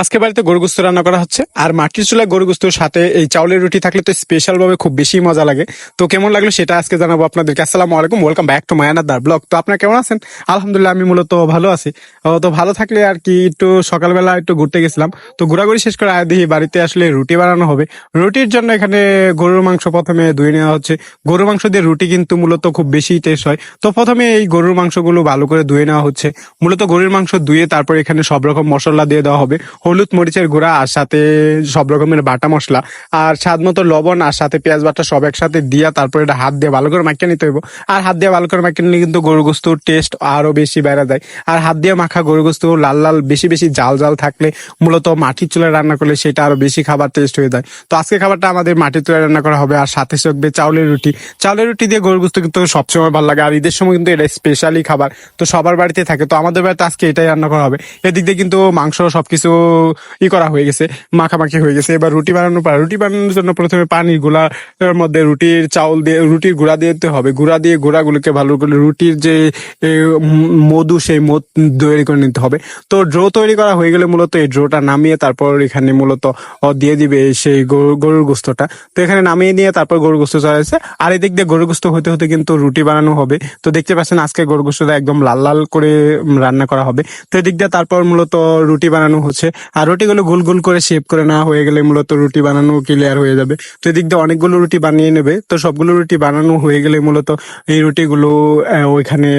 আজকে বাড়িতে গরু গোস্ত রান্না করা হচ্ছে আর মাটির চুলায় গরু গোস্তর সাথে এই চাউলের রুটি থাকলে তো স্পেশাল ভাবে খুব বেশি মজা লাগে। তো কেমন লাগলো সেটা আজকে জানাবো আপনাদেরকে। আসসালামু আলাইকুম, welcome back to my another blog. তো আপনারা কেমন আছেন? আলহামদুলিল্লাহ আমি মূলত ভালো আছি। তো ভালো থাকলে আর কি, একটু সকালবেলা একটু ঘুরতে গেছিলাম, তো ঘোরাঘুরি শেষ করে দেখি বাড়িতে আসলে রুটি বানানো হবে। রুটির জন্য এখানে গরুর মাংস প্রথমে ধুয়ে নেওয়া হচ্ছে। গরুর মাংস দিয়ে রুটি কিন্তু মূলত খুব বেশি টেস্ট হয়। তো প্রথমে এই গরুর মাংসগুলো ভালো করে ধুয়ে নেওয়া হচ্ছে। মূলত গরুর মাংস ধুয়ে তারপর এখানে সব রকম মশলা দিয়ে দেওয়া হবে, হলুদ মরিচের গুঁড়া আর সাথে সব রকমের বাটা মশলা আর স্বাদ মতো লবণ আর সাথে পেঁয়াজ বাটা সব একসাথে দিয়া তারপর এটা হাত দিয়ে ভালো করে মাখিয়ে নিতে হইব। আর হাত দিয়ে ভালো করে মাখিয়ে নিলে কিন্তু গরু গোস্তুর টেস্ট আরো বেশি বেড়ে যায়। আর হাত দিয়ে মাখা গরু গোস্ত লাল লাল বেশি বেশি জাল জাল থাকলে মূলত মাটির চুলায় রান্না করলে সেটা আরো বেশি খাবার টেস্ট হয়ে যায়। তো আজকে খাবারটা আমাদের মাটির চুলায় রান্না করা হবে আর সাথে থাকবে চাউলের রুটি। চাউলের রুটি দিয়ে গরু গোস্ত কিন্তু সবসময় ভালো লাগে আর ঈদের সময় কিন্তু এটা স্পেশালি খাবার, তো সবার বাড়িতে থাকে। তো আমাদের বাড়িতে আজকে এটাই রান্না করা হবে। এদিক দিয়ে কিন্তু মাংস সবকিছু করা হয়ে গেছে, মাখামাখি হয়ে গেছে। এবার রুটি বানানোর পর, রুটি বানানোর জন্য প্রথমে পানির গুলার মধ্যে রুটির চাউল দিয়ে রুটির গুঁড়া দিয়ে দিতে হবে। গুঁড়া দিয়ে গুঁড়াগুলোকে ভালো করে রুটির যে মধু সেই মধু তৈরি করে নিতে হবে। তো ড্রো তৈরি করা হয়ে গেলে মূলত এই ড্রোটা নামিয়ে তারপর এখানে মূলত দিয়ে দিবে সেই গরুর গোস্তটা। তো এখানে নামিয়ে নিয়ে তারপর গরুর গোস্ত চড়াইছে আর এদিক দিয়ে গরুর গোস্ত হতে হতে কিন্তু রুটি বানানো হবে। তো দেখতে পাচ্ছেন আজকে গরুর গোস্তটা একদম লাল লাল করে রান্না করা হবে। তো এদিক দিয়ে তারপর মূলত রুটি বানানো হচ্ছে আর রুটিগুলো গোল গোল করে শেপ করে নেওয়া হয়ে গেলে মূলত রুটি বানানো ক্লিয়ার হয়ে যাবে। তো এদিক দিয়ে অনেকগুলো রুটি বানিয়ে নেবে। তো সবগুলো রুটি বানানো হয়ে গেলে মূলত এই রুটিগুলো ওইখানে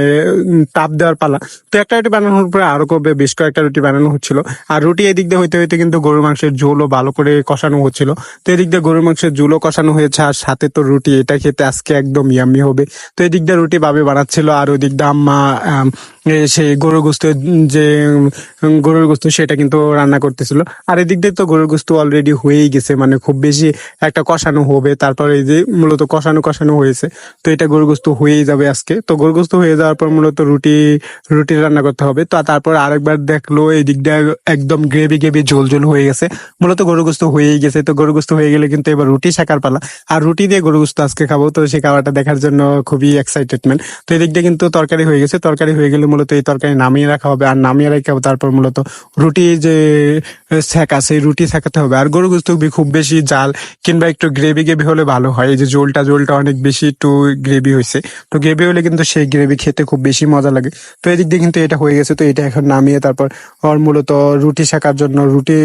তাপ দেওয়ার পালা। তো একটা রুটি বানানোর পরে আরো করবে, বেশ কয়েকটা রুটি বানানো হচ্ছিল আর রুটি এদিক দিয়ে হইতে হইতে কিন্তু গরুর মাংসের ঝোলও ভালো করে কষানো হচ্ছিল। তো এদিক দিয়ে গরুর মাংসের ঝোলও কষানো হয়েছে আর সাথে তো রুটি, এটা খেতে আজকে একদম ইয়াম্মি হবে। তো এদিক দিয়ে রুটি বাবে বানাচ্ছিল আর ওদিক দিয়ে আম্মা সেই গরুর গোস্ত যে গরুর গোস্ত সেটা কিন্তু রান্না করতেছিল। আর এদিক দিয়ে তো গরুর গোস্ত অলরেডি হয়েই গেছে, মানে খুব বেশি একটা কষানো হবে। তারপরে এই যে মূলত কষানো কষানো হয়েছে, তো এটা গরুর গোস্ত হয়েই যাবে আজকে। তো গরুর গোস্ত হয়ে যাওয়ার পর মূলত রুটি রুটি রান্না করতে হবে। তো তারপর আরেকবার দেখলো এই দিক দিয়ে একদম গ্রেভি গ্রেভি ঝোল ঝোল হয়ে গেছে, মূলত গরুর গোস্ত হয়েই গেছে। তো গরুর গোস্ত হয়ে গেলে কিন্তু এবার রুটি শাকার পালা আর রুটি দিয়ে গরুর গোস্ত আজকে খাবো। তো সেই খাবারটা দেখার জন্য খুবই এক্সাইটেডমেন্ট। তো এদিক দিয়ে কিন্তু তরকারি হয়ে গেছে, তরকারি হয়ে গেলে মূলত এই তরকারি নামিয়ে রাখা হবে আর নামিয়ে রেখে তারপর মূলত রুটি যে সেকা সেই রুটি সেকাতে হবে। আর গরু গোস্ত খুব বেশি জাল কিংবা একটু গ্রেভি গ্রেভি হলে ভালো হয়। এই যে ঝোলটা অনেক বেশি একটু গ্রেভি হয়েছে, তো গ্রেভি হলে কিন্তু সেই গ্রেভি খেতে খুব বেশি মজা লাগে। তো এদিক দিয়ে কিন্তু এটা হয়ে গেছে। তো এটা এখন নামিয়ে তারপর ওর মূলত রুটি সেকার জন্য রুটি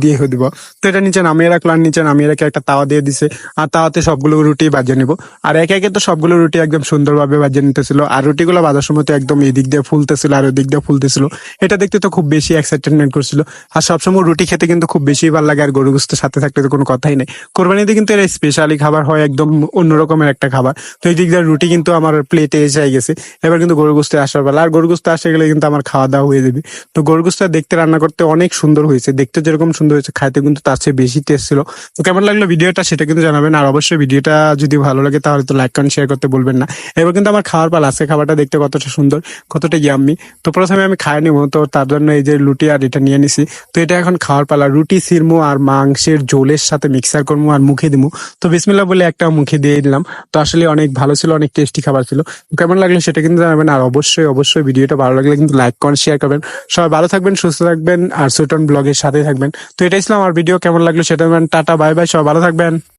দিয়ে দিব। তো এটা নিচে নামিয়ে রাখলাম, নিচে নামিয়ে রেখে একটা তাওয়া দিয়ে দিছে আর তাওয়াতে সবগুলো রুটি বাজিয়ে নিব। আর একে একে তো সবগুলো রুটি একদম সুন্দরভাবে বাজিয়ে নিতেছিল আর রুটিগুলো বাজার সময় তো একদম এদিক দিয়ে ফুলতেছিল আর ওদিক দিয়ে ফুলতেছিল। এটা দেখতে তো খুব বেশি এক্সাইটেডমেন্ট করছিল। আর সবসময় রুটি খেতে কিন্তু খুব বেশি ভালো লাগে আর গরু গোস্তের সাথে থাকলে তো কোনো কথাই নেই। কোরবানিতে কিন্তু এটা স্পেশালি খাবার হয়, একদম অন্যরকমের একটা খাবার। তো এই দিক দিয়ে রুটি কিন্তু আমার প্লেটে এসে গেছে, এবার কিন্তু গরু গোস্তে আসার বেলা। আর গরু গোস্ত আসে গেলে কিন্তু আমার খাওয়া দাওয়া হয়ে যাবে। তো গরু গোস্ত দেখতে রান্না করতে অনেক সুন্দর হয়েছে, দেখতে যেরকম সুন্দর হয়েছে খাইতে কিন্তু তার চেয়ে বেশি টেস্ট ছিল। তো কেমন লাগলো ভিডিওটা সেটা কিন্তু জানাবেন আর অবশ্যই ভিডিওটা যদি ভালো লাগে তাহলে তো লাইক করেন, শেয়ার করতে বলবেন না। এবার কিন্তু আমার খাওয়ার পালা আছে, খাবারটা দেখতে কতটা সুন্দর কতটা ইয়াম্মি। তো প্রথমে আমি খাই নিবো, তো তার জন্য এই যে রুটি আর এটা নিয়ে নিছি। তো এটা এখন খাওয়ার পালা, রুটি ছিঁড়মু আর মাংসের ঝোলের সাথে মিক্সার করবো আর মুখে দিবো। তো বিসমিল্লাহ বলে একটা মুখে দিয়ে দিলাম। তো আসলে অনেক ভালো ছিল, অনেক টেস্টি খাবার ছিল। কেমন লাগলো সেটা কিন্তু জানাবেন আর অবশ্যই অবশ্যই ভিডিওটা ভালো লাগলে কিন্তু লাইক করেন, শেয়ার করবেন। সবাই ভালো থাকবেন, সুস্থ থাকবেন আর সুটন ব্লগের সাথে থাকবেন। তো এটাই ছিল আমার ভিডিও, কেমন লাগলো সেটা টাটা বাই বাই, সবাই ভালো থাকবেন।